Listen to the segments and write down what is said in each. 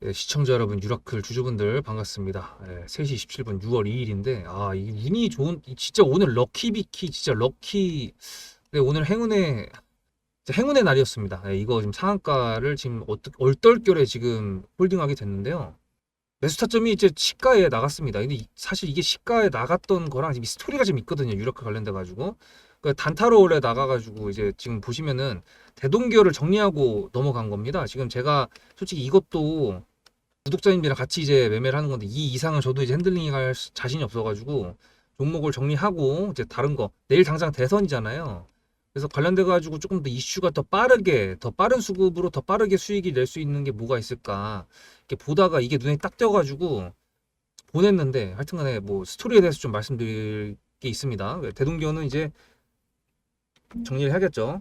예, 시청자 여러분, 유라클 주주분들 반갑습니다. 3시 27분 6월 2일인데, 이 운이 좋은, 진짜 오늘 럭키비키, 진짜 럭키, 네, 오늘 행운의 날이었습니다. 이거 지금 상한가를 지금 얼떨결에 지금 홀딩하게 됐는데요. 매수 타점이 이제 시가에 나갔습니다. 근데 사실 이게 시가에 나갔던 거랑 지금 스토리가 좀 있거든요. 유라클 관련돼가지고. 그 단타로 원래 나가가지고 이제 지금 보시면은 대동기어를 정리하고 넘어간 겁니다. 지금 제가 솔직히 이것도 구독자님들이랑 같이 이제 매매를 하는 건데 이 이상은 저도 이제 핸들링 할 자신이 없어가지고 종목을 정리하고 이제 다른 거 내일 당장 대선이잖아요. 그래서 관련돼 가지고 조금 더 이슈가 더 빠르게 더 빠른 수급으로 더 빠르게 수익이 낼 수 있는 게 뭐가 있을까 이렇게 보다가 이게 눈에 딱 띄어가지고 보냈는데 하여튼간에 뭐 스토리에 대해서 좀 말씀드릴 게 있습니다. 대동기어는 이제 정리를 해야겠죠.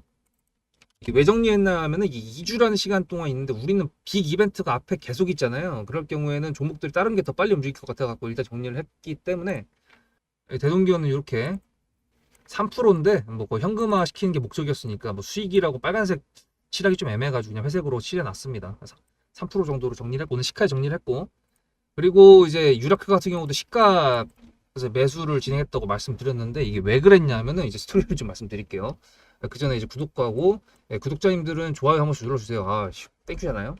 왜 정리했나 하면은 이게 2주라는 시간 동안 있는데 우리는 빅 이벤트가 앞에 계속 있잖아요. 그럴 경우에는 종목들이 다른 게 더 빨리 움직일 것 같아 갖고 일단 정리를 했기 때문에 대동기어는 이렇게 3%인데 뭐 거의 현금화 시키는 게 목적이었으니까 뭐 수익이라고 빨간색 칠하기 좀 애매해가지고 그냥 회색으로 칠해놨습니다. 그래서 3% 정도로 정리를 했고 오늘 시가에 정리를 했고 그리고 이제 유라크 같은 경우도 시가 그래서 매수를 진행했다고 말씀드렸는데 이게 왜 그랬냐면은 이제 스토리를 좀 말씀드릴게요. 그 전에 이제 구독하고 구독자님들은 좋아요 한 번씩 눌러주세요. 땡큐잖아요.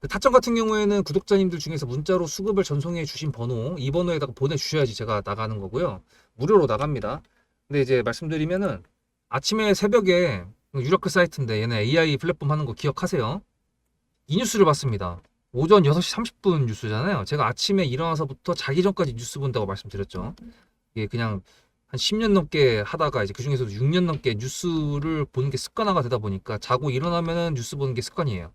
그 타점 같은 경우에는 구독자님들 중에서 문자로 수급을 전송해 주신 번호 이 번호에다가 보내주셔야지 제가 나가는 거고요. 무료로 나갑니다. 근데 이제 말씀드리면은 아침에 새벽에 유라클 사이트인데 얘네 AI 플랫폼 하는 거 기억하세요? 이 뉴스를 봤습니다. 오전 6시 30분 뉴스잖아요. 제가 아침에 일어나서부터 자기 전까지 뉴스 본다고 말씀드렸죠. 이게 그냥 한 10년 넘게 하다가 이제 그중에서도 6년 넘게 뉴스를 보는 게 습관화가 되다 보니까 자고 일어나면은 뉴스 보는 게 습관이에요.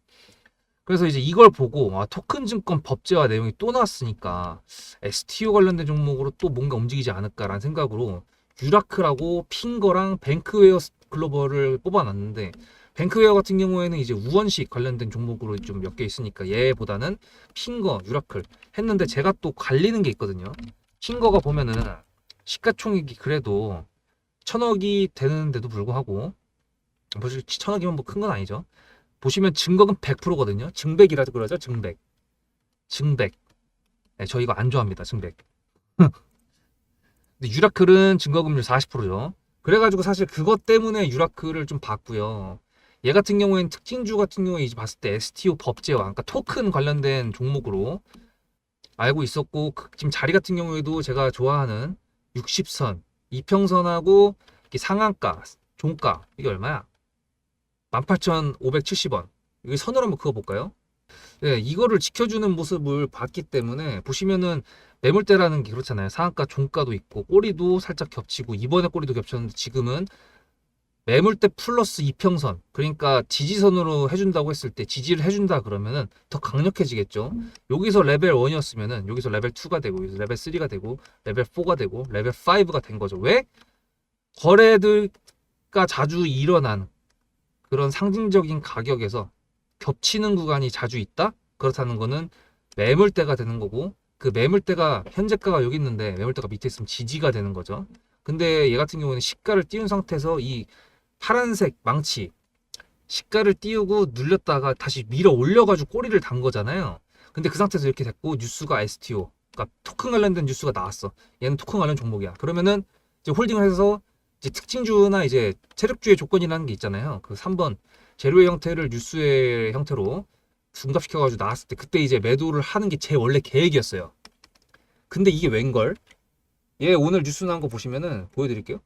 그래서 이제 이걸 보고 토큰 증권 법제화 내용이 또 나왔으니까 STO 관련된 종목으로 또 뭔가 움직이지 않을까라는 생각으로 유라크라고 핑거랑 뱅크웨어 글로벌을 뽑아놨는데 뱅크웨어 같은 경우에는 이제 우원식 관련된 종목으로 좀 몇 개 있으니까 얘보다는 핑거, 유라클 했는데 제가 또 갈리는 게 있거든요. 핑거가 보면은 시가총액이 그래도 1000억이 되는데도 불구하고 벌써 1000억이면 뭐 큰 건 아니죠. 보시면 증거금 100%거든요. 증백이라고 그러죠. 증백. 증백. 네, 저 이거 안 좋아합니다. 증백. 근데 유라클은 증거금률 40%죠. 그래가지고 사실 그것 때문에 유라클을 좀 봤고요. 얘 같은 경우에는 특징주 같은 경우에 이제 봤을 때 STO 법제화, 그러니까 토큰 관련된 종목으로 알고 있었고 지금 자리 같은 경우에도 제가 좋아하는 60선, 이평선하고 상한가, 종가 이게 얼마야? 18,570원. 여기 선으로 한번 그어볼까요? 네, 이거를 지켜주는 모습을 봤기 때문에 보시면은 매물대라는 게 그렇잖아요. 상한가, 종가도 있고 꼬리도 살짝 겹치고 이번에 꼬리도 겹쳤는데 지금은 매물대 플러스 이평선 그러니까 지지선으로 해준다고 했을 때 지지를 해준다 그러면은 더 강력해지겠죠. 여기서 레벨 1이었으면은 여기서 레벨 2가 되고 여기서 레벨 3가 되고 레벨 4가 되고 레벨 5가 된 거죠. 왜? 거래들가 자주 일어난 그런 상징적인 가격에서 겹치는 구간이 자주 있다? 그렇다는 거는 매물대가 되는 거고 그 매물대가 현재가가 여기 있는데 매물대가 밑에 있으면 지지가 되는 거죠. 근데 얘 같은 경우는 시가를 띄운 상태에서 이 파란색 망치 시가를 띄우고 눌렸다가 다시 밀어 올려가지고 꼬리를 단 거잖아요. 근데 그 상태에서 이렇게 됐고 뉴스가 STO 그러니까 토큰 관련된 뉴스가 나왔어. 얘는 토큰 관련 종목이야. 그러면은 이제 홀딩을 해서 이제 특징주나 이제 체력주의 조건이라는 게 있잖아요. 그 3번 재료의 형태를 뉴스의 형태로 둔갑시켜가지고 나왔을 때 그때 이제 매도를 하는 게 제 원래 계획이었어요. 근데 이게 웬걸? 얘 오늘 뉴스 나온 거 보시면은 보여드릴게요.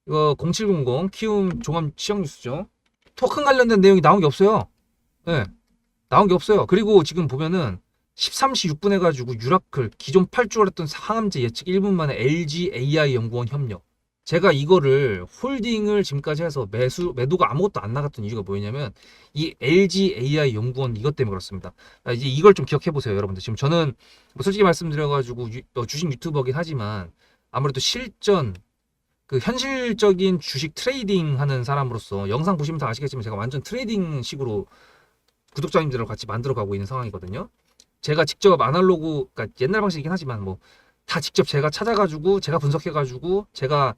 이거 0700 키움 종합 시장 뉴스죠. 토큰 관련된 내용이 나온 게 없어요. 네, 나온 게 없어요. 그리고 지금 보면은 13시 6분 해가지고 유라클 기존 8주 했던 상함제 예측 1분 만에 LG AI 연구원 협력. 제가 이거를 홀딩을 지금까지 해서 매도가 아무것도 안 나갔던 이유가 뭐냐면 이 LG AI 연구원 이것 때문에 그렇습니다. 이제 이걸 좀 기억해 보세요, 여러분들. 지금 저는 뭐 솔직히 말씀드려가지고 주식 유튜버긴 하지만 아무래도 실전 그 현실적인 주식 트레이딩 하는 사람으로서 영상 보시면 다 아시겠지만 제가 완전 트레이딩 식으로 구독자님들과 같이 만들어 가고 있는 상황이거든요. 제가 직접 아날로그, 그러니까 옛날 방식이긴 하지만 뭐 다 직접 제가 찾아가지고 제가 분석해가지고 제가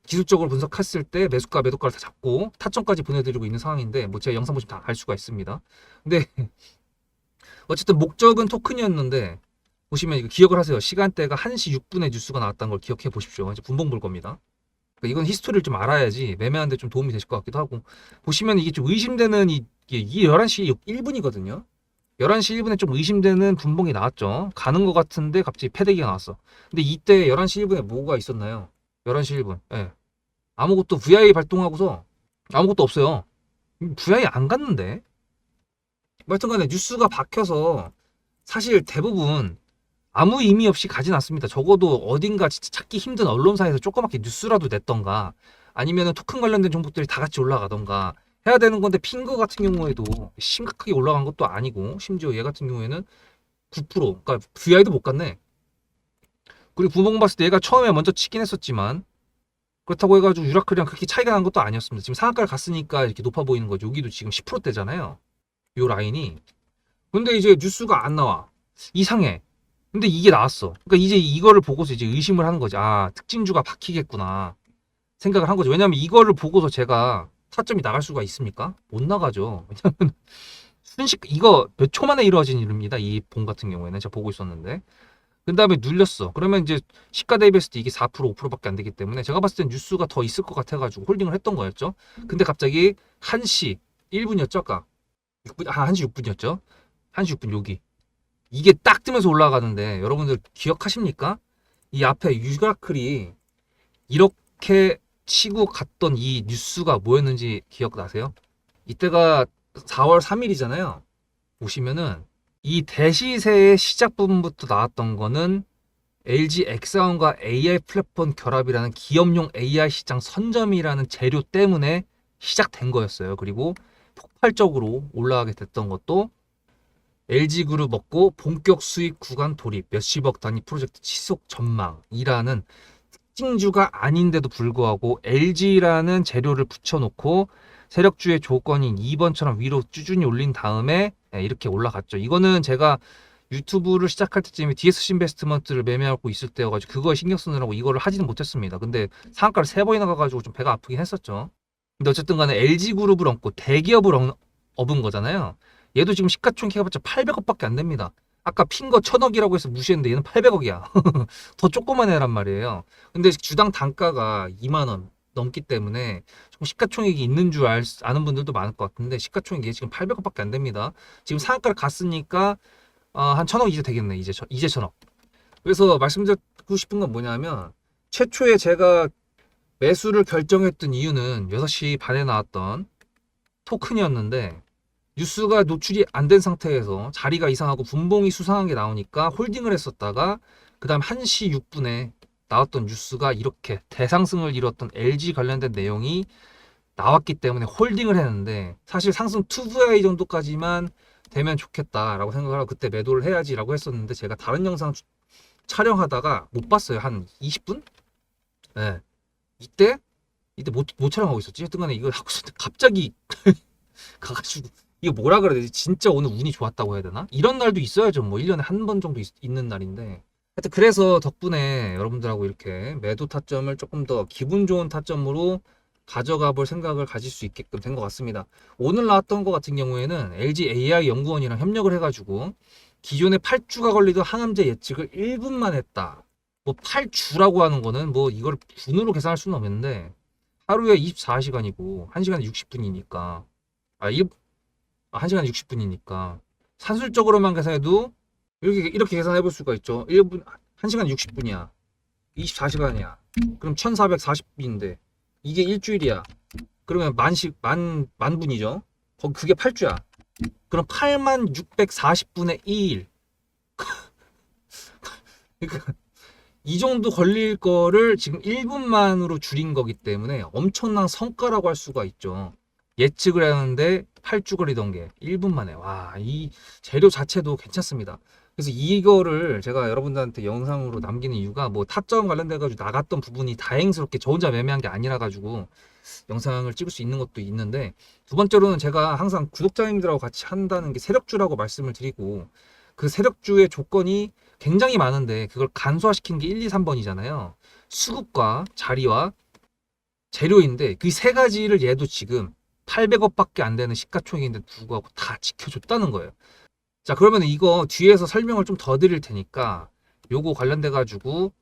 기술적으로 분석했을 때 매수가 매도가를 다 잡고 타점까지 보내드리고 있는 상황인데 뭐 제가 영상 보시면 다 알 수가 있습니다. 근데 어쨌든 목적은 토큰이었는데 보시면 이거 기억을 하세요. 시간대가 1시 6분에 뉴스가 나왔다는 걸 기억해 보십시오. 이제 분봉 볼 겁니다. 그러니까 이건 히스토리를 좀 알아야지 매매하는데 좀 도움이 되실 것 같기도 하고 보시면 이게 좀 의심되는 이게 11시 1분이거든요. 11시 1분에 좀 의심되는 분봉이 나왔죠. 가는 것 같은데 갑자기 패대기가 나왔어. 근데 이때 11시 1분에 뭐가 있었나요? 11시 1분. 예. 아무것도 VI 발동하고서 아무것도 없어요. VI 안 갔는데? 뭐 하여튼 간에 뉴스가 박혀서 사실 대부분 아무 의미 없이 가진 않습니다. 적어도 어딘가 진짜 찾기 힘든 언론사에서 조그맣게 뉴스라도 냈던가 아니면 토큰 관련된 정보들이 다 같이 올라가던가 해야 되는 건데 핑거 같은 경우에도 심각하게 올라간 것도 아니고 심지어 얘 같은 경우에는 9% 그러니까 VI도 못 갔네. 그리고 부봉 봤을 때 얘가 처음에 먼저 치긴 했었지만 그렇다고 해가지고 유라클이랑 그렇게 차이가 난 것도 아니었습니다. 지금 상한가를 갔으니까 이렇게 높아 보이는 거죠. 여기도 지금 10%대잖아요. 요 라인이. 근데 이제 뉴스가 안 나와. 이상해. 근데 이게 나왔어. 그러니까 이제 이거를 보고서 이제 의심을 하는 거지. 아, 특징주가 박히겠구나. 생각을 한 거죠. 왜냐면 이거를 보고서 제가 타점이 나갈 수가 있습니까? 못 나가죠. 왜냐면 이거 몇 초 만에 이루어진 일입니다. 이 봉 같은 경우에는 제가 보고 있었는데. 그 다음에 눌렸어. 그러면 이제 시가 대비했을 때 이게 4% 5%밖에 안 되기 때문에 제가 봤을 땐 뉴스가 더 있을 것 같아가지고 홀딩을 했던 거였죠. 근데 갑자기 1시 1분이었죠? 아까 6분, 1시 6분이었죠? 1시 6분 여기. 이게 딱 뜨면서 올라가는데 여러분들 기억하십니까? 이 앞에 유라클이 이렇게 치고 갔던 이 뉴스가 뭐였는지 기억나세요? 이때가 4월 3일이잖아요. 보시면은 이 대시세의 시작 부분부터 나왔던 거는 LG 엑사원과 AI 플랫폼 결합이라는 기업용 AI 시장 선점이라는 재료 때문에 시작된 거였어요. 그리고 폭발적으로 올라가게 됐던 것도 LG그룹 먹고 본격 수익 구간 돌입 몇십억 단위 프로젝트 지속 전망이라는 특징주가 아닌데도 불구하고 LG라는 재료를 붙여놓고 세력주의 조건인 2번처럼 위로 꾸준히 올린 다음에 이렇게 올라갔죠. 이거는 제가 유튜브를 시작할 때쯤에 DS 인베스트먼트를 매매하고 있을 때여가지고 그거에 신경 쓰느라고 이거를 하지는 못했습니다. 근데 상한가를 3번이나 가가지고 좀 배가 아프긴 했었죠. 근데 어쨌든 간에 LG그룹을 얹고 대기업을 업은 거잖아요. 얘도 지금 시가총액 해봤자 800억밖에 안 됩니다. 아까 핀 거 1000억이라고 해서 무시했는데 얘는 800억이야. 더 조그만 애란 말이에요. 근데 주당 단가가 2만 원 넘기 때문에 좀 시가총액이 있는 줄 아는 분들도 많을 것 같은데 시가총액이 지금 800억밖에 안 됩니다. 지금 상한가를 갔으니까 한 1000억 이제 되겠네. 이제 1000억. 그래서 말씀드리고 싶은 건 뭐냐면 최초에 제가 매수를 결정했던 이유는 6시 반에 나왔던 토큰이었는데 뉴스가 노출이 안 된 상태에서 자리가 이상하고 분봉이 수상한 게 나오니까 홀딩을 했었다가 그 다음 1시 6분에 나왔던 뉴스가 이렇게 대상승을 이뤘던 LG 관련된 내용이 나왔기 때문에 홀딩을 했는데 사실 상승 2VI 정도까지만 되면 좋겠다라고 생각을 하고 그때 매도를 해야지라고 했었는데 제가 다른 영상 촬영하다가 못 봤어요. 한 20분? 네. 이때 못 촬영하고 있었지. 하여튼 간에 이걸 하고 있었는데 갑자기 가가지고 이거 뭐라 그래야 되지? 진짜 오늘 운이 좋았다고 해야 되나? 이런 날도 있어야죠. 뭐 1년에 한 번 정도 있는 날인데. 하여튼 그래서 덕분에 여러분들하고 이렇게 매도 타점을 조금 더 기분 좋은 타점으로 가져가 볼 생각을 가질 수 있게끔 된 것 같습니다. 오늘 나왔던 것 같은 경우에는 LG AI 연구원이랑 협력을 해가지고 기존에 8주가 걸리던 항암제 예측을 1분만 했다. 뭐 8주라고 하는 거는 뭐 이걸 분으로 계산할 수는 없는데 하루에 24시간이고 1시간에 60분이니까 1시간에 60분이니까 산술적으로만 계산해도 이렇게 계산해 볼 수가 있죠. 1분 1시간에 60분이야. 24시간이야. 그럼 1440분인데 이게 일주일이야. 그러면 만 분이죠. 그게 8주야. 그럼 8640분의 2일. 그러니까 이 정도 걸릴 거를 지금 1분만으로 줄인 거기 때문에 엄청난 성과라고 할 수가 있죠. 예측을 하는데 8주 걸리던 게 1분 만에. 와, 이 재료 자체도 괜찮습니다. 그래서 이거를 제가 여러분들한테 영상으로 남기는 이유가 뭐 타점 관련돼 가지고 나갔던 부분이 다행스럽게 저 혼자 매매한 게 아니라 가지고 영상을 찍을 수 있는 것도 있는데 두 번째로는 제가 항상 구독자님들하고 같이 한다는 게 세력주라고 말씀을 드리고 그 세력주의 조건이 굉장히 많은데 그걸 간소화시킨 게 1, 2, 3번이잖아요. 수급과 자리와 재료인데 그 세 가지를 얘도 지금 800억밖에 안 되는 시가총액인데 불구하고 다 지켜줬다는 거예요. 자, 그러면 이거 뒤에서 설명을 좀 더 드릴 테니까 요거 관련돼 가지고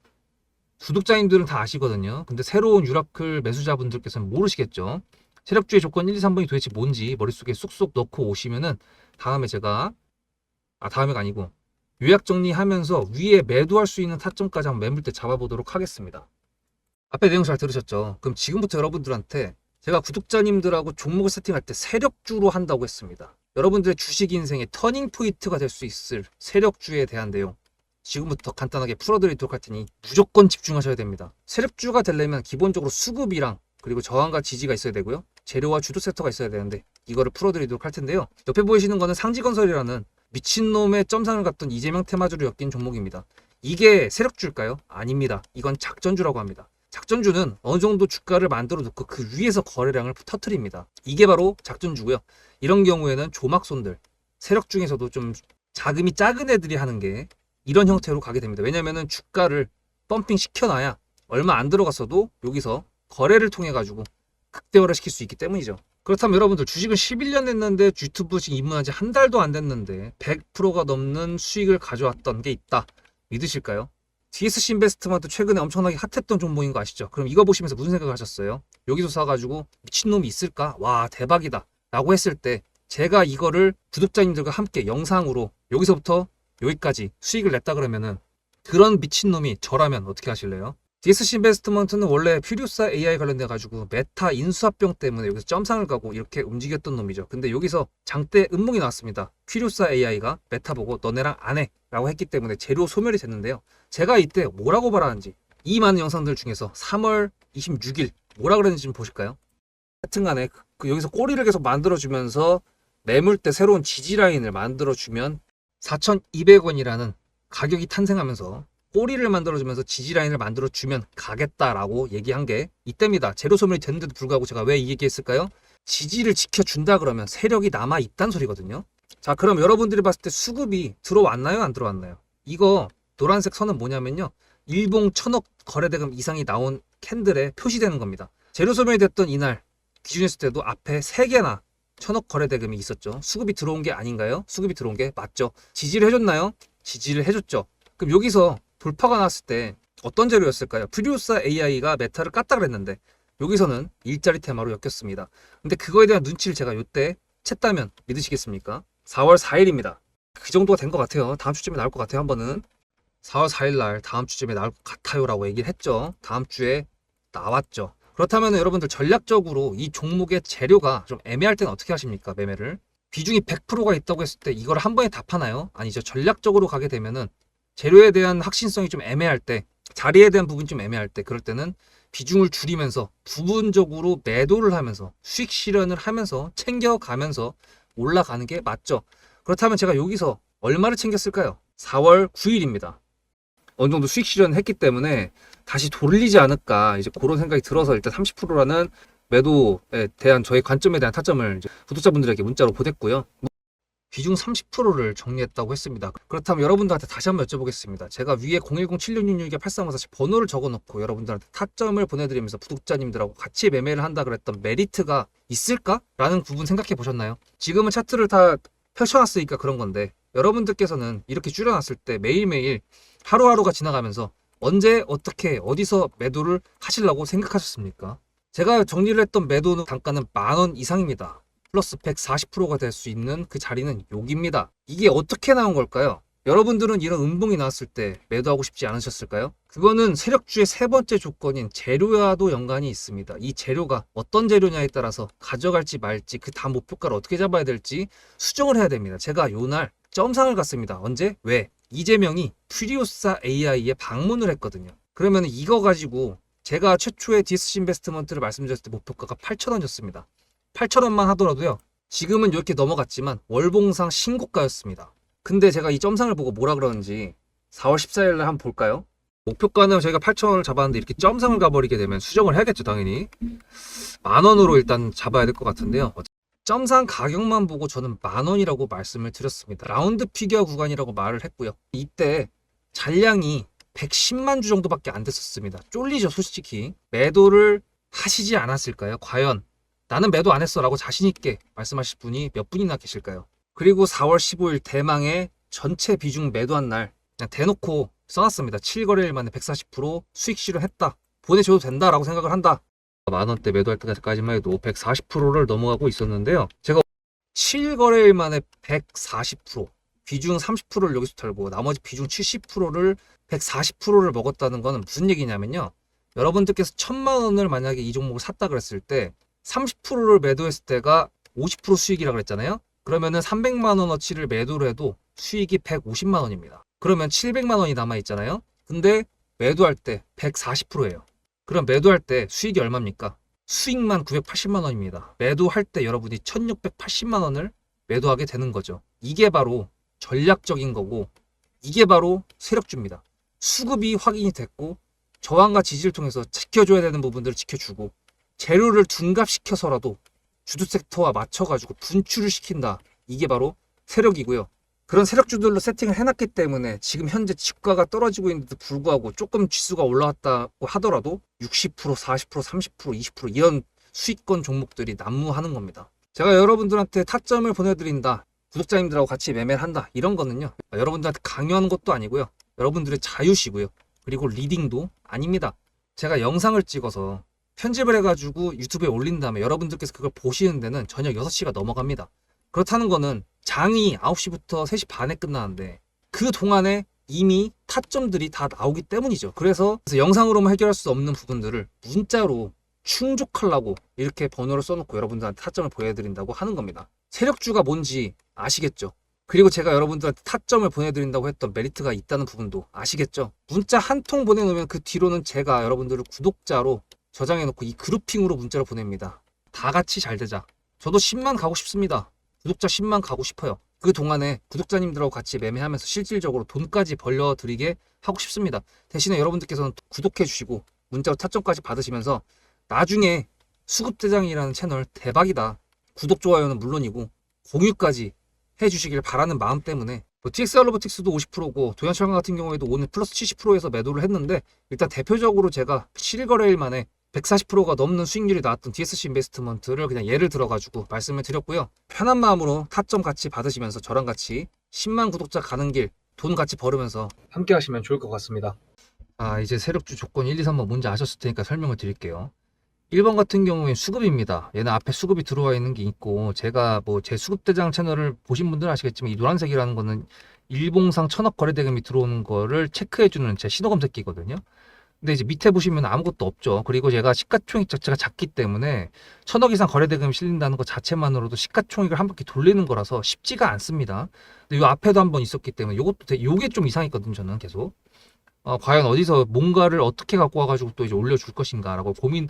구독자님들은 다 아시거든요. 근데 새로운 유라클 매수자분들께서는 모르시겠죠. 세력주의 조건 1, 2, 3번이 도대체 뭔지 머릿속에 쑥쑥 넣고 오시면은 다음에 제가 다음에가 아니고 요약 정리하면서 위에 매도할 수 있는 타점까지 한번 매물대 잡아보도록 하겠습니다. 앞에 내용 잘 들으셨죠? 그럼 지금부터 여러분들한테 제가 구독자님들하고 종목을 세팅할 때 세력주로 한다고 했습니다. 여러분들의 주식 인생의 터닝 포인트가 될 수 있을 세력주에 대한 내용 지금부터 간단하게 풀어드리도록 할 테니 무조건 집중하셔야 됩니다. 세력주가 되려면 기본적으로 수급이랑 그리고 저항과 지지가 있어야 되고요. 재료와 주도 섹터가 있어야 되는데 이거를 풀어드리도록 할 텐데요. 옆에 보이시는 거는 상지건설이라는 미친놈의 점상을 갖던 이재명 테마주를 엮인 종목입니다. 이게 세력주일까요? 아닙니다. 이건 작전주라고 합니다. 작전주는 어느 정도 주가를 만들어 놓고 그 위에서 거래량을 터트립니다. 이게 바로 작전주고요. 이런 경우에는 조막손들, 세력 중에서도 좀 자금이 작은 애들이 하는 게 이런 형태로 가게 됩니다. 왜냐면은 주가를 펌핑 시켜놔야 얼마 안 들어갔어도 여기서 거래를 통해 가지고 극대화를 시킬 수 있기 때문이죠. 그렇다면 여러분들 주식을 11년 했는데 유튜브 지금 입문한 지 한 달도 안 됐는데 100%가 넘는 수익을 가져왔던 게 있다. 믿으실까요? DSC 인베스트먼트 최근에 엄청나게 핫했던 종목인 거 아시죠? 그럼 이거 보시면서 무슨 생각을 하셨어요? 여기서 사가지고 미친놈이 있을까? 와 대박이다 라고 했을 때 제가 이거를 구독자님들과 함께 영상으로 여기서부터 여기까지 수익을 냈다 그러면은 그런 미친놈이 저라면 어떻게 하실래요? DSC 인베스트먼트는 원래 퓨리오사 AI 관련돼 가지고 메타 인수합병 때문에 여기서 점상을 가고 이렇게 움직였던 놈이죠. 근데 여기서 장대 음몽이 나왔습니다. 퓨리오사 AI가 메타 보고 너네랑 안 해 라고 했기 때문에 재료 소멸이 됐는데요. 제가 이때 뭐라고 말하는지 이 많은 영상들 중에서 3월 26일 뭐라 그랬는지 좀 보실까요? 하여튼간에 여기서 꼬리를 계속 만들어주면서 매물대 새로운 지지라인을 만들어주면 4,200원이라는 가격이 탄생하면서 꼬리를 만들어주면서 지지라인을 만들어주면 가겠다라고 얘기한 게 이때입니다. 재료 소멸이 됐는데도 불구하고 제가 왜 이 얘기했을까요? 지지를 지켜준다 그러면 세력이 남아있다는 소리거든요. 자, 그럼 여러분들이 봤을 때 수급이 들어왔나요? 안 들어왔나요? 이거 노란색 선은 뭐냐면요. 일봉 1,000억 거래대금 이상이 나온 캔들에 표시되는 겁니다. 재료 소멸이 됐던 이날 기준했을 때도 앞에 3개나 1,000억 거래대금이 있었죠. 수급이 들어온 게 아닌가요? 수급이 들어온 게 맞죠. 지지를 해줬나요? 지지를 해줬죠. 그럼 여기서 돌파가 났을 때 어떤 재료였을까요? 퓨리오사 AI가 메타를 깠다 그랬는데 여기서는 일자리 테마로 엮였습니다. 근데 그거에 대한 눈치를 제가 요때 챘다면 믿으시겠습니까? 4월 4일입니다. 그 정도가 된 것 같아요. 다음 주쯤에 나올 것 같아요. 한 번은 4월 4일 날 다음 주쯤에 나올 것 같아요 라고 얘기를 했죠. 다음 주에 나왔죠. 그렇다면 여러분들 전략적으로 이 종목의 재료가 좀 애매할 때는 어떻게 하십니까? 매매를 비중이 100%가 있다고 했을 때 이걸 한 번에 다 파나요? 아니죠. 전략적으로 가게 되면은 재료에 대한 확신성이 좀 애매할 때, 자리에 대한 부분이 좀 애매할 때, 그럴 때는 비중을 줄이면서 부분적으로 매도를 하면서 수익 실현을 하면서 챙겨가면서 올라가는 게 맞죠. 그렇다면 제가 여기서 얼마를 챙겼을까요? 4월 9일입니다. 어느 정도 수익 실현을 했기 때문에 다시 돌리지 않을까 이제 그런 생각이 들어서 일단 30%라는 매도에 대한 저의 관점에 대한 타점을 이제 구독자분들에게 문자로 보냈고요. 비중 30%를 정리했다고 했습니다. 그렇다면 여러분들한테 다시 한번 여쭤보겠습니다. 제가 위에 010-7666-8354 번호를 적어놓고 여러분들한테 타점을 보내드리면서 구독자님들하고 같이 매매를 한다 그랬던 메리트가 있을까? 라는 부분 생각해 보셨나요? 지금은 차트를 다 펼쳐놨으니까 그런 건데 여러분들께서는 이렇게 줄여놨을 때 매일매일 하루하루가 지나가면서 언제 어떻게 어디서 매도를 하시려고 생각하셨습니까? 제가 정리를 했던 매도 단가는 10,000원 이상입니다. 플러스 140%가 될 수 있는 그 자리는 여기입니다. 이게 어떻게 나온 걸까요? 여러분들은 이런 음봉이 나왔을 때 매도하고 싶지 않으셨을까요? 그거는 세력주의 세 번째 조건인 재료와도 연관이 있습니다. 이 재료가 어떤 재료냐에 따라서 가져갈지 말지 그 다음 목표가를 어떻게 잡아야 될지 수정을 해야 됩니다. 제가 요날 점상을 갔습니다. 언제? 왜? 이재명이 퓨리오사 AI에 방문을 했거든요. 그러면 이거 가지고 제가 최초의 DSC 인베스트먼트를 말씀드렸을 때 목표가가 8,000원이었습니다. 8,000원만 하더라도요. 지금은 이렇게 넘어갔지만 월봉상 신고가였습니다. 근데 제가 이 점상을 보고 뭐라 그러는지 4월 14일 날 한번 볼까요? 목표가는 저희가 8,000원을 잡았는데 이렇게 점상을 가버리게 되면 수정을 해야겠죠, 당연히. 10,000원으로 일단 잡아야 될 것 같은데요. 점상 가격만 보고 저는 10,000원이라고 말씀을 드렸습니다. 라운드 피겨 구간이라고 말을 했고요. 이때 잔량이 110만 주 정도밖에 안 됐었습니다. 쫄리죠, 솔직히. 매도를 하시지 않았을까요? 과연 나는 매도 안 했어 라고 자신있게 말씀하실 분이 몇 분이나 계실까요? 그리고 4월 15일 대망의 전체 비중 매도한 날 그냥 대놓고 써놨습니다. 7거래일 만에 140% 수익 실현했다. 보내줘도 된다라고 생각을 한다. 만원대 매도할 때까지만 해도 140%를 넘어가고 있었는데요. 제가 7거래일 만에 140% 비중 30%를 여기서 털고 나머지 비중 70%를 140%를 먹었다는 거는 무슨 얘기냐면요. 여러분들께서 1000만원을 만약에 이 종목을 샀다 그랬을 때 30%를 매도했을 때가 50% 수익이라 그랬잖아요. 그러면은 300만원어치를 매도를 해도 수익이 150만원입니다. 그러면 700만원이 남아있잖아요. 근데 매도할 때 140%예요. 그럼 매도할 때 수익이 얼마입니까? 수익만 980만원입니다. 매도할 때 여러분이 1680만원을 매도하게 되는 거죠. 이게 바로 전략적인 거고 이게 바로 세력주입니다. 수급이 확인이 됐고 저항과 지지를 통해서 지켜줘야 되는 부분들을 지켜주고 재료를 둔갑시켜서라도 주도 섹터와 맞춰가지고 분출을 시킨다. 이게 바로 세력이고요. 그런 세력주들로 세팅을 해놨기 때문에 지금 현재 주가가 떨어지고 있는데도 불구하고 조금 지수가 올라왔다고 하더라도 60%, 40%, 30%, 20% 이런 수익권 종목들이 난무하는 겁니다. 제가 여러분들한테 타점을 보내드린다. 구독자님들하고 같이 매매를 한다. 이런 거는요. 여러분들한테 강요하는 것도 아니고요. 여러분들의 자유시고요. 그리고 리딩도 아닙니다. 제가 영상을 찍어서 편집을 해가지고 유튜브에 올린 다음에 여러분들께서 그걸 보시는 데는 저녁 6시가 넘어갑니다. 그렇다는 거는 장이 9시부터 3시 반에 끝나는데 그 동안에 이미 타점들이 다 나오기 때문이죠. 그래서 영상으로만 해결할 수 없는 부분들을 문자로 충족하려고 이렇게 번호를 써놓고 여러분들한테 타점을 보여드린다고 하는 겁니다. 세력주가 뭔지 아시겠죠? 그리고 제가 여러분들한테 타점을 보내드린다고 했던 메리트가 있다는 부분도 아시겠죠? 문자 한 통 보내놓으면 그 뒤로는 제가 여러분들을 구독자로 저장해놓고 이 그룹핑으로 문자를 보냅니다. 다 같이 잘 되자. 저도 10만 가고 싶습니다. 구독자 10만 가고 싶어요. 그 동안에 구독자님들하고 같이 매매하면서 실질적으로 돈까지 벌려드리게 하고 싶습니다. 대신에 여러분들께서는 구독해 주시고 문자로 타점까지 받으시면서 나중에 수급대장이라는 채널 대박이다. 구독, 좋아요는 물론이고 공유까지 해주시길 바라는 마음 때문에 TXR 로보틱스도 50%고 도연철강 같은 경우에도 오늘 플러스 70%에서 매도를 했는데 일단 대표적으로 제가 7거래일 만에 140%가 넘는 수익률이 나왔던 DSC 인베스트먼트를 그냥 예를 들어가지고 말씀을 드렸고요. 편한 마음으로 타점 같이 받으시면서 저랑 같이 10만 구독자 가는 길 돈 같이 벌으면서 함께 하시면 좋을 것 같습니다. 이제 세력주 조건 1, 2, 3번 뭔지 아셨을 테니까 설명을 드릴게요. 1번 같은 경우엔 수급입니다. 얘는 앞에 수급이 들어와 있는 게 있고 제가 뭐 제 수급대장 채널을 보신 분들은 아시겠지만 이 노란색이라는 거는 일봉상 1000억 거래대금이 들어오는 거를 체크해주는 제 신호 검색기거든요. 근데 이제 밑에 보시면 아무것도 없죠. 그리고 제가 시가총액 자체가 작기 때문에 1000억 이상 거래대금이 실린다는 것 자체만으로도 시가총액을 한 바퀴 돌리는 거라서 쉽지가 않습니다. 근데 이 앞에도 한번 있었기 때문에 요게 좀 이상했거든요. 저는 계속 과연 어디서 뭔가를 어떻게 갖고 와가지고 또 이제 올려줄 것인가라고 고민을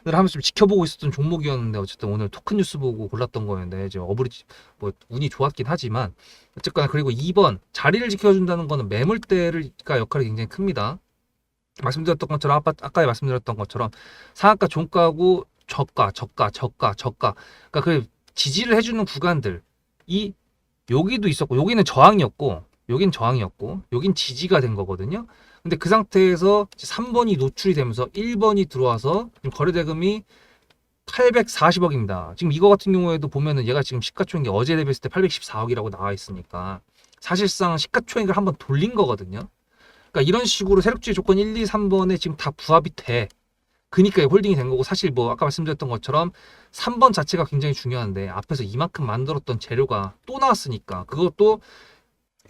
하면서 좀 지켜보고 있었던 종목이었는데 어쨌든 오늘 토큰 뉴스 보고 골랐던 거였는데 이제 어브리지 뭐 운이 좋았긴 하지만 어쨌거나 그리고 2번 자리를 지켜준다는 거는 매물대가 역할이 굉장히 큽니다. 말씀드렸던 것처럼 아까 말씀드렸던 것처럼 상한가 종가고 저가 그러니까 그 지지를 해주는 구간들 여기도 있었고 여기는 저항이었고 여긴 지지가 된 거거든요. 근데 그 상태에서 3번이 노출이 되면서 1번이 들어와서 지금 거래대금이 840억입니다. 지금 이거 같은 경우에도 보면은 얘가 지금 시가총액이 어제 대비했을 때 814억이라고 나와 있으니까 사실상 시가총액을 한번 돌린 거거든요. 그러니까 이런 식으로 세력주의 조건 1, 2, 3번에 지금 다 부합이 돼. 그니까 홀딩이 된 거고 사실 뭐 아까 말씀드렸던 것처럼 3번 자체가 굉장히 중요한데 앞에서 이만큼 만들었던 재료가 또 나왔으니까 그것도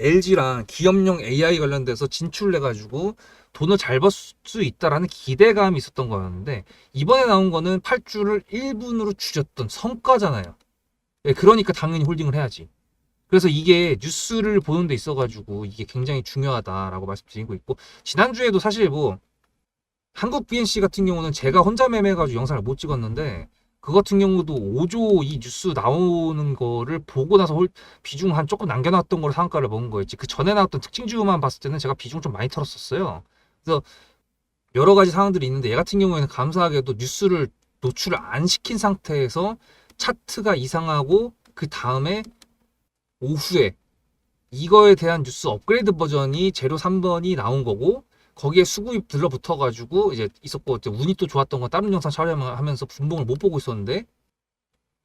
LG랑 기업용 AI 관련돼서 진출을 해가지고 돈을 잘 벌 수 있다라는 기대감이 있었던 거였는데 이번에 나온 거는 8주를 1분으로 줄였던 성과잖아요. 그러니까 당연히 홀딩을 해야지. 그래서 이게 뉴스를 보는 데 있어가지고 이게 굉장히 중요하다라고 말씀드리고 있고 지난주에도 사실 뭐 한국 BNC 같은 경우는 제가 혼자 매매해가지고 영상을 못 찍었는데 그 같은 경우도 5조 이 뉴스 나오는 거를 보고 나서 비중 한 조금 남겨놨던 걸 상한가를 먹은 거였지 그 전에 나왔던 특징주만 봤을 때는 제가 비중 좀 많이 털었었어요. 그래서 여러 가지 상황들이 있는데 얘 같은 경우에는 감사하게도 뉴스를 노출을 안 시킨 상태에서 차트가 이상하고 그 다음에 오후에 이거에 대한 뉴스 업그레이드 버전이 제로 3번이 나온 거고 거기에 수급이 들러붙어 가지고 이제 있었고 운이 또 좋았던 건 다른 영상 촬영하면서 분봉을 못 보고 있었는데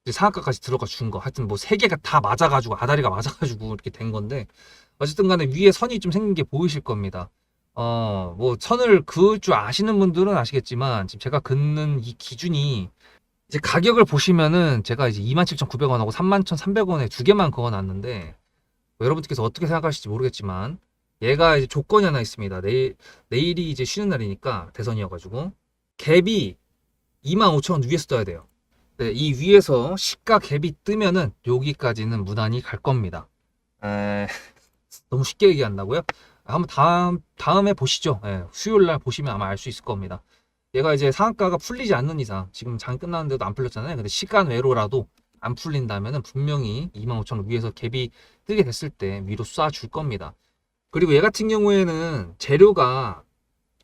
이제 상한가까지 들어가 준 거. 하여튼 뭐 세 개가 다 맞아가지고 아다리가 맞아가지고 이렇게 된 건데 어쨌든 간에 위에 선이 좀 생긴 게 보이실 겁니다. 뭐 선을 그을 줄 아시는 분들은 아시겠지만 지금 제가 긋는 이 기준이 이제 가격을 보시면은 제가 이제 27,900원하고 31,300원에 두 개만 그어놨는데 뭐 여러분들께서 어떻게 생각하실지 모르겠지만 얘가 이제 조건이 하나 있습니다. 내일이 이제 쉬는 날이니까 대선이어가지고 갭이 25,000원 위에서 떠야 돼요. 네, 이 위에서 시가 갭이 뜨면은 여기까지는 무난히 갈 겁니다. 너무 쉽게 얘기한다고요? 한번 다음에 보시죠. 예, 수요일 날 보시면 아마 알 수 있을 겁니다. 얘가 이제 상한가가 풀리지 않는 이상 지금 장 끝났는데도 안 풀렸잖아요. 근데 시간 외로라도 안 풀린다면은 분명히 25,000원 위에서 갭이 뜨게 됐을 때 위로 쏴줄 겁니다. 그리고 얘 같은 경우에는 재료가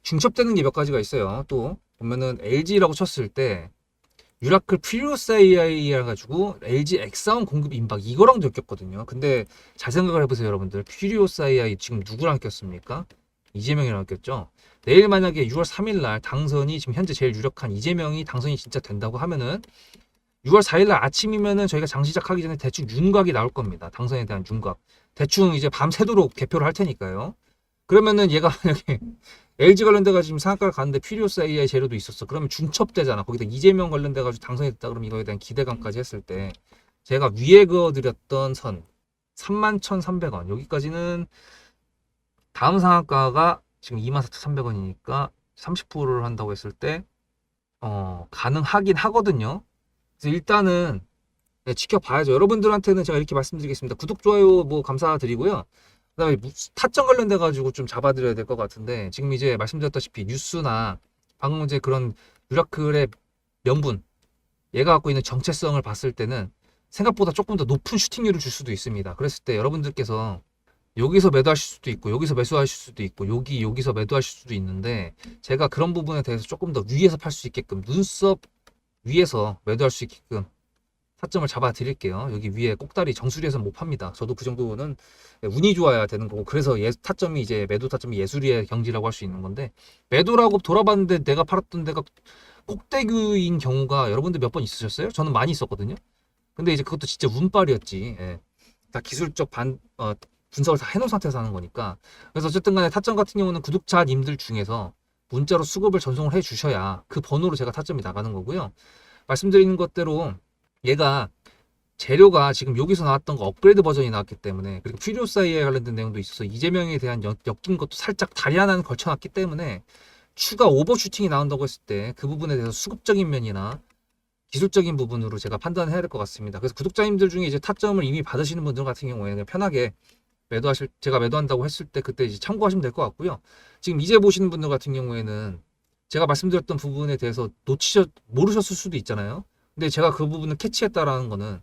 중첩되는 게 몇 가지가 있어요. 또 보면은 LG라고 쳤을 때 유라클 퓨리오사 AI 해가지고 LG 엑사온 공급 임박 이거랑도 엮였거든요. 근데 잘 생각을 해보세요, 여러분들. 퓨리오사 AI 지금 누구랑 꼈습니까? 이재명이랑 꼈죠. 내일 만약에 6월 3일 날 당선이 지금 현재 제일 유력한 이재명이 당선이 진짜 된다고 하면은 6월 4일 날 아침이면은 저희가 장 시작하기 전에 대충 윤곽이 나올 겁니다. 당선에 대한 윤곽. 대충 이제 밤새도록 개표를 할 테니까요. 그러면은 얘가 만약에 LG 관련돼가 지금 상한가를 가는데 퓨리오사 AI 재료도 있었어. 그러면 중첩되잖아. 거기다 이재명 관련돼가지고 당선이 됐다. 그러면 이거에 대한 기대감까지 했을 때 제가 위에 그어드렸던 선 31,300원 여기까지는 다음 상한가가 지금 24,300원이니까 30%를 한다고 했을 때 가능하긴 하거든요. 그래서 일단은 네, 지켜봐야죠. 여러분들한테는 제가 이렇게 말씀드리겠습니다. 구독, 좋아요 뭐 감사드리고요. 그다음에 타점 관련돼 가지고 좀 잡아드려야 될 것 같은데 지금 이제 말씀드렸다시피 뉴스나 방금 이제 그런 유라클의 명분 얘가 갖고 있는 정체성을 봤을 때는 생각보다 조금 더 높은 슈팅률을 줄 수도 있습니다. 그랬을 때 여러분들께서 여기서 매도하실 수도 있고 여기서 매수하실 수도 있고 여기서 매도하실 수도 있는데 제가 그런 부분에 대해서 조금 더 위에서 팔 수 있게끔 눈썹 위에서 매도할 수 있게끔 타점을 잡아 드릴게요. 여기 위에 꼭다리 정수리에서 못 팝니다. 저도 그 정도는 운이 좋아야 되는 거고 그래서 타점이 이제 매도 타점이 예술의 경지라고 할 수 있는 건데 매도라고 돌아봤는데 내가 팔았던 데가 꼭대기인 경우가 여러분들 몇 번 있으셨어요? 저는 많이 있었거든요. 근데 이제 그것도 진짜 운빨이었지. 예. 다 기술적 분석을 다 해놓은 상태에서 하는 거니까. 그래서 어쨌든 간에 타점 같은 경우는 구독자님들 중에서 문자로 수급을 전송을 해 주셔야 그 번호로 제가 타점이 나가는 거고요. 말씀드리는 것대로 얘가 재료가 지금 여기서 나왔던 거 업그레이드 버전이 나왔기 때문에 그리고 퓨리오사이에 관련된 내용도 있어서 이재명에 대한 엮인 것도 살짝 다리 하나는 걸쳐놨기 때문에 추가 오버슈팅이 나온다고 했을 때 그 부분에 대해서 수급적인 면이나 기술적인 부분으로 제가 판단해야 될 것 같습니다. 그래서 구독자님들 중에 이제 타점을 이미 받으시는 분들 같은 경우에는 그냥 편하게 제가 매도한다고 했을 때 그때 이제 참고하시면 될 것 같고요. 지금 이제 보시는 분들 같은 경우에는 제가 말씀드렸던 부분에 대해서 모르셨을 수도 있잖아요. 근데 제가 그 부분을 캐치했다라는 거는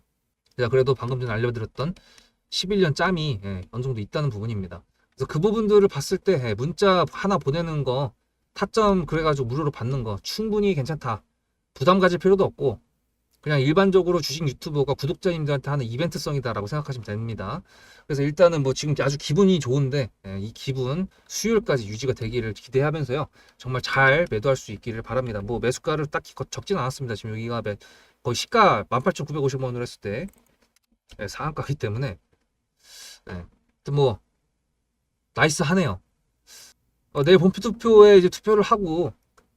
제가 그래도 방금 전에 알려드렸던 11년 짬이 어느 정도 있다는 부분입니다. 그래서 그 부분들을 봤을 때 문자 하나 보내는 거 타점 그래가지고 무료로 받는 거 충분히 괜찮다. 부담 가질 필요도 없고 그냥 일반적으로 주식 유튜버가 구독자님들한테 하는 이벤트성이다라고 생각하시면 됩니다. 그래서 일단은 뭐 지금 아주 기분이 좋은데 이 기분 수요일까지 유지가 되기를 기대하면서요. 정말 잘 매도할 수 있기를 바랍니다. 뭐 매수가를 딱히 적진 않았습니다. 지금 여기가 거의 시가 18,950원으로 했을 때 상한가이기 때문에 뭐 나이스 하네요. 내일 본표 투표에 이제 투표를 하고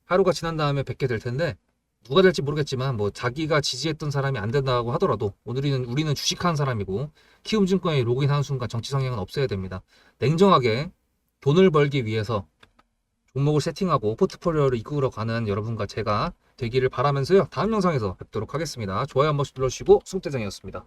하루가 지난 다음에 뵙게 될 텐데 누가 될지 모르겠지만 뭐 자기가 지지했던 사람이 안 된다고 하더라도 우리는 주식하는 사람이고 키움증권에 로그인하는 순간 정치 성향은 없어야 됩니다. 냉정하게 돈을 벌기 위해서 종목을 세팅하고 포트폴리오를 이끌어가는 여러분과 제가 되기를 바라면서요. 다음 영상에서 뵙도록 하겠습니다. 좋아요 한 번씩 눌러주시고 수국대장이었습니다.